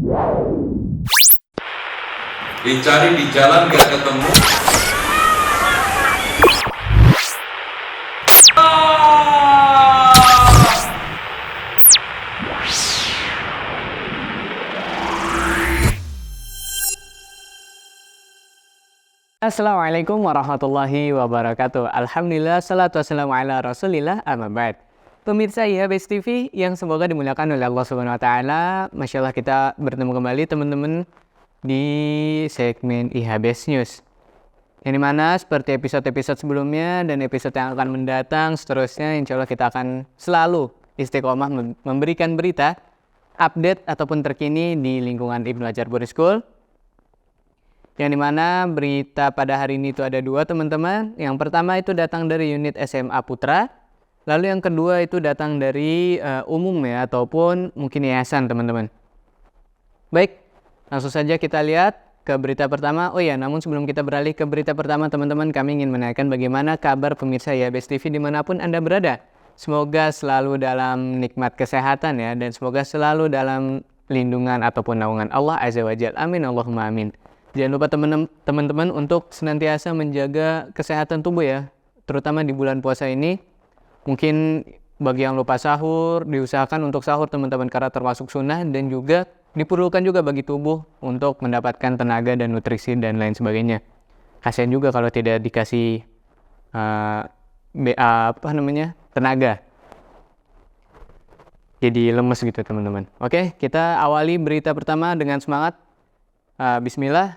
Dicari di jalan gak ketemu. Assalamualaikum warahmatullahi wabarakatuh. Alhamdulillah, salatu wassalamu ala rasulillah, amma ba'd. Pemirsa IHBS TV yang semoga dimuliakan oleh Allah Subhanahu wa taala. Masya Allah, kita bertemu kembali teman-teman di segmen IHBS News. Yang dimana seperti episode-episode sebelumnya dan episode yang akan mendatang seterusnya, insya Allah kita akan selalu istiqomah memberikan berita, update ataupun terkini di lingkungan Ibnu Hajar Boarding School. Yang dimana berita pada hari ini itu ada dua teman-teman. Yang pertama itu datang dari unit SMA Putra. Lalu yang kedua itu datang dari umum ya, ataupun mungkin yayasan teman-teman. Baik, langsung saja kita lihat ke berita pertama. Oh ya, namun sebelum kita beralih ke berita pertama teman-teman, kami ingin menanyakan bagaimana kabar pemirsa IHBS TV dimanapun Anda berada. Semoga selalu dalam nikmat kesehatan ya, dan semoga selalu dalam lindungan ataupun naungan Allah Azza wa Jalla. Amin Allahumma amin. Jangan lupa teman-teman untuk senantiasa menjaga kesehatan tubuh ya, terutama di bulan puasa ini. Mungkin bagi yang lupa sahur, diusahakan untuk sahur teman-teman karena termasuk sunnah, dan juga diperlukan juga bagi tubuh untuk mendapatkan tenaga dan nutrisi dan lain sebagainya. Kasihan juga kalau tidak dikasih tenaga. Jadi lemes gitu teman-teman. Oke, kita awali berita pertama dengan semangat. Bismillah.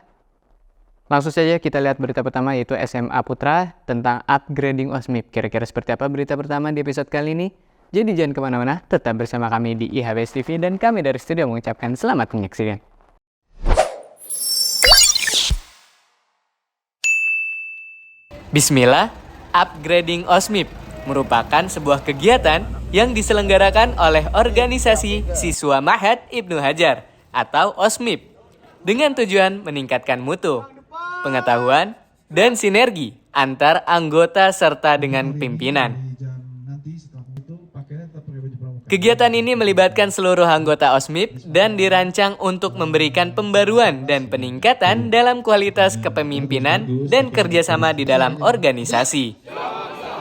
Langsung saja kita lihat berita pertama, yaitu SMA Putra tentang upgrading OSMIP. Kira-kira seperti apa berita pertama di episode kali ini? Jadi jangan kemana-mana, tetap bersama kami di IHBS TV, dan kami dari studio mengucapkan selamat menyaksikan. Bismillah, upgrading OSMIP merupakan sebuah kegiatan yang diselenggarakan oleh organisasi siswa Ma'had Ibnu Hajar atau OSMIP dengan tujuan meningkatkan mutu, pengetahuan, dan sinergi antar anggota serta dengan pimpinan. Kegiatan ini melibatkan seluruh anggota OSMIP dan dirancang untuk memberikan pembaruan dan peningkatan dalam kualitas kepemimpinan dan kerjasama di dalam organisasi.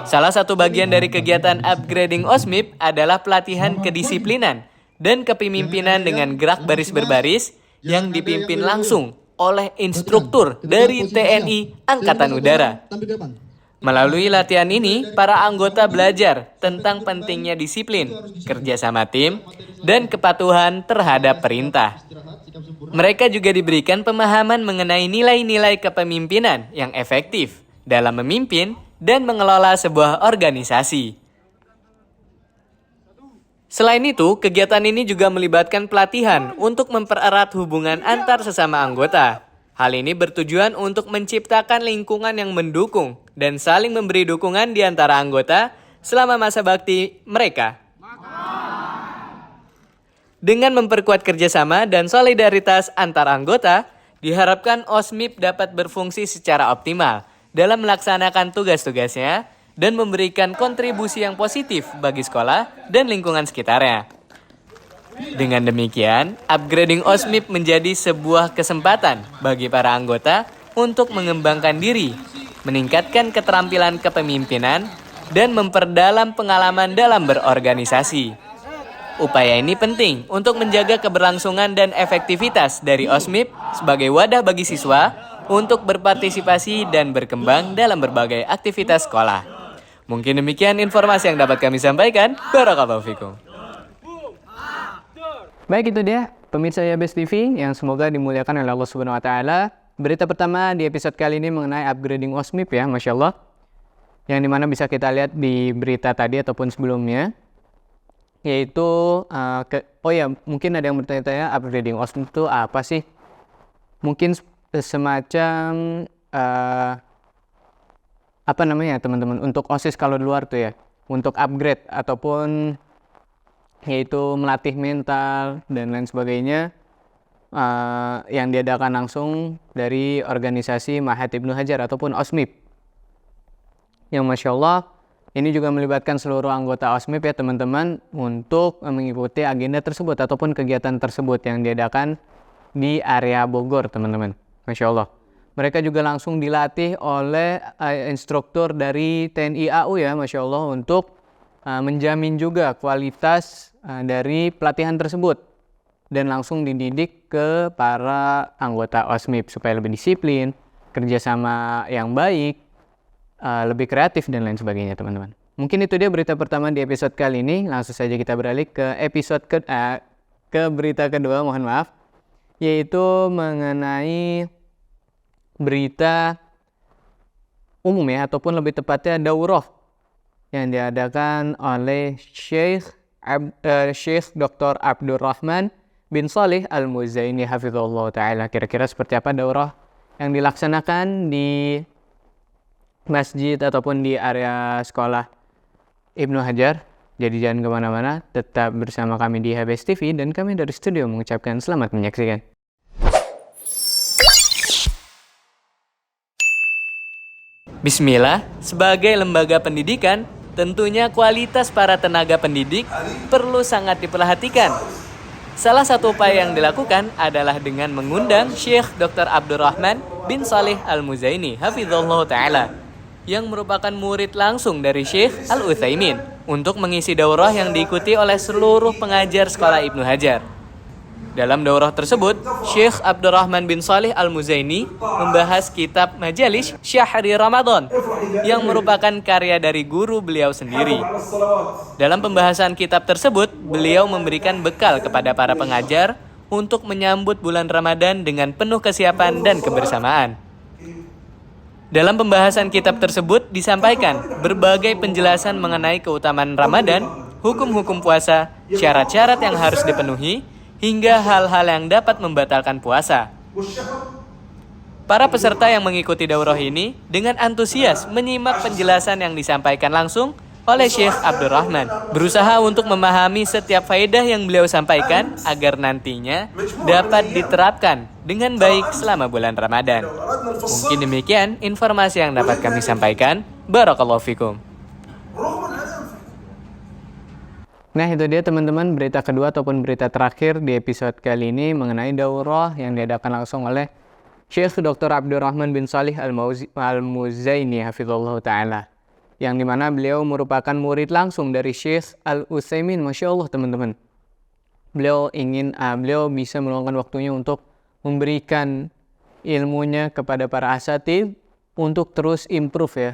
Salah satu bagian dari kegiatan upgrading OSMIP adalah pelatihan kedisiplinan dan kepemimpinan dengan gerak baris berbaris yang dipimpin langsung oleh instruktur dari TNI Angkatan Udara. Melalui latihan ini, para anggota belajar tentang pentingnya disiplin, kerjasama tim, dan kepatuhan terhadap perintah. Mereka juga diberikan pemahaman mengenai nilai-nilai kepemimpinan yang efektif dalam memimpin dan mengelola sebuah organisasi. Selain itu, kegiatan ini juga melibatkan pelatihan untuk mempererat hubungan antar sesama anggota. Hal ini bertujuan untuk menciptakan lingkungan yang mendukung dan saling memberi dukungan di antara anggota selama masa bakti mereka. Dengan memperkuat kerjasama dan solidaritas antar anggota, diharapkan OSMIP dapat berfungsi secara optimal dalam melaksanakan tugas-tugasnya dan memberikan kontribusi yang positif bagi sekolah dan lingkungan sekitarnya. Dengan demikian, upgrading OSMIP menjadi sebuah kesempatan bagi para anggota untuk mengembangkan diri, meningkatkan keterampilan kepemimpinan, dan memperdalam pengalaman dalam berorganisasi. Upaya ini penting untuk menjaga keberlangsungan dan efektivitas dari OSMIP sebagai wadah bagi siswa untuk berpartisipasi dan berkembang dalam berbagai aktivitas sekolah. Mungkin demikian informasi yang dapat kami sampaikan. Barakallahu fikum. Baik, itu dia pemirsa IHBS TV yang semoga dimuliakan oleh Allah Subhanahu wa taala. Berita pertama di episode kali ini mengenai upgrading OSMIP ya, Masya Allah. Yang dimana bisa kita lihat di berita tadi ataupun sebelumnya. Yaitu, mungkin ada yang bertanya-tanya upgrading OSMIP itu apa sih? Mungkin semacam teman-teman, untuk OSIS kalau di luar tuh ya, untuk upgrade ataupun yaitu melatih mental dan lain sebagainya, yang diadakan langsung dari organisasi Ma'had Ibnu Hajar ataupun OSMIP. Yang Masya Allah, ini juga melibatkan seluruh anggota OSMIP ya teman-teman, untuk mengikuti agenda tersebut ataupun kegiatan tersebut yang diadakan di area Bogor, teman-teman. Masya Allah. Mereka juga langsung dilatih oleh instruktur dari TNI AU ya, Masya Allah, untuk menjamin juga kualitas dari pelatihan tersebut. Dan langsung dididik ke para anggota OSMIP supaya lebih disiplin, kerjasama yang baik, lebih kreatif, dan lain sebagainya, teman-teman. Mungkin itu dia berita pertama di episode kali ini. Langsung saja kita beralih ke episode ke berita kedua, mohon maaf. Yaitu mengenai berita umum ya, ataupun lebih tepatnya daurah yang diadakan oleh Syekh Dr. Abdurrahman bin Shalih Al-Muzaini hafizahullah ta'ala. Kira-kira seperti apa daurah yang dilaksanakan di masjid ataupun di area sekolah Ibnu Hajar? Jadi jangan kemana-mana, tetap bersama kami di IHBS TV, dan kami dari studio mengucapkan selamat menyaksikan. Bismillah, sebagai lembaga pendidikan, tentunya kualitas para tenaga pendidik perlu sangat diperhatikan. Salah satu upaya yang dilakukan adalah dengan mengundang Syekh Dr. Abdurrahman bin Shalih Al-Muzaini hafizahullah ta'ala, yang merupakan murid langsung dari Syekh Al-Utsaimin, untuk mengisi daurah yang diikuti oleh seluruh pengajar sekolah Ibnu Hajar. Dalam daurah tersebut, Syekh Abdurrahman bin Shalih Al-Muzaini membahas kitab Majalis Syahri Ramadan yang merupakan karya dari guru beliau sendiri. Dalam pembahasan kitab tersebut, beliau memberikan bekal kepada para pengajar untuk menyambut bulan Ramadan dengan penuh kesiapan dan kebersamaan. Dalam pembahasan kitab tersebut disampaikan berbagai penjelasan mengenai keutamaan Ramadan, hukum-hukum puasa, syarat-syarat yang harus dipenuhi, hingga hal-hal yang dapat membatalkan puasa. Para peserta yang mengikuti daurah ini dengan antusias menyimak penjelasan yang disampaikan langsung oleh Syekh Abdurrahman, berusaha untuk memahami setiap faedah yang beliau sampaikan agar nantinya dapat diterapkan dengan baik selama bulan Ramadan. Mungkin demikian informasi yang dapat kami sampaikan. Barakallahu fikum. Nah, itu dia teman-teman berita kedua ataupun berita terakhir di episode kali ini mengenai daurah yang diadakan langsung oleh Syekh Dr. Abdurrahman bin Shalih Al-Muzaini hafizahullah ta'ala, yang dimana beliau merupakan murid langsung dari Syekh Al-Utsaimin. Masya Allah teman-teman, beliau bisa meluangkan waktunya untuk memberikan ilmunya kepada para asatidz untuk terus improve ya,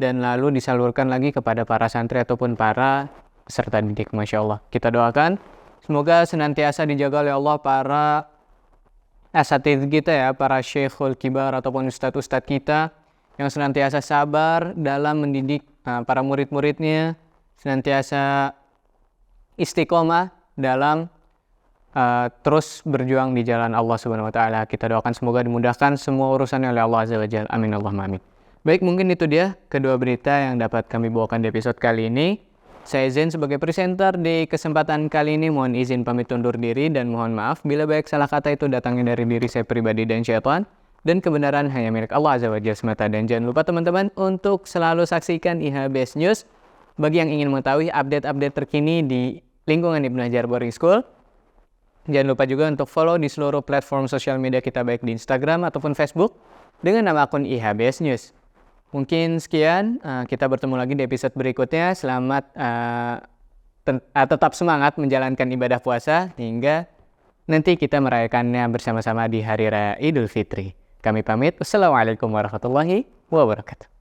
dan lalu disalurkan lagi kepada para santri ataupun para peserta didik. Masya Allah, kita doakan semoga senantiasa dijaga oleh Allah para asatidz kita ya, para syekhul kibar ataupun ustadz-ustadz kita yang senantiasa sabar dalam mendidik para murid-muridnya, senantiasa istiqomah dalam terus berjuang di jalan Allah Subhanahu wa taala. Kita doakan semoga dimudahkan semua urusannya oleh Allah Azza wa Jalla. Amin Allahumma amin. Baik, mungkin itu dia kedua berita yang dapat kami bawakan di episode kali ini. Saya Zain sebagai presenter di kesempatan kali ini mohon izin pamit undur diri, dan mohon maaf bila baik salah kata itu datangnya dari diri saya pribadi dan syaitan, dan kebenaran hanya milik Allah Azza wa Jalla semata. Dan jangan lupa teman-teman untuk selalu saksikan IHBS News bagi yang ingin mengetahui update-update terkini di lingkungan Ibnu Hajar Boarding School. Jangan lupa juga untuk follow di seluruh platform sosial media kita baik di Instagram ataupun Facebook dengan nama akun IHBS News. Mungkin sekian, kita bertemu lagi di episode berikutnya. Selamat tetap semangat menjalankan ibadah puasa hingga nanti kita merayakannya bersama-sama di Hari Raya Idul Fitri. Kami pamit. Wassalamualaikum warahmatullahi wabarakatuh.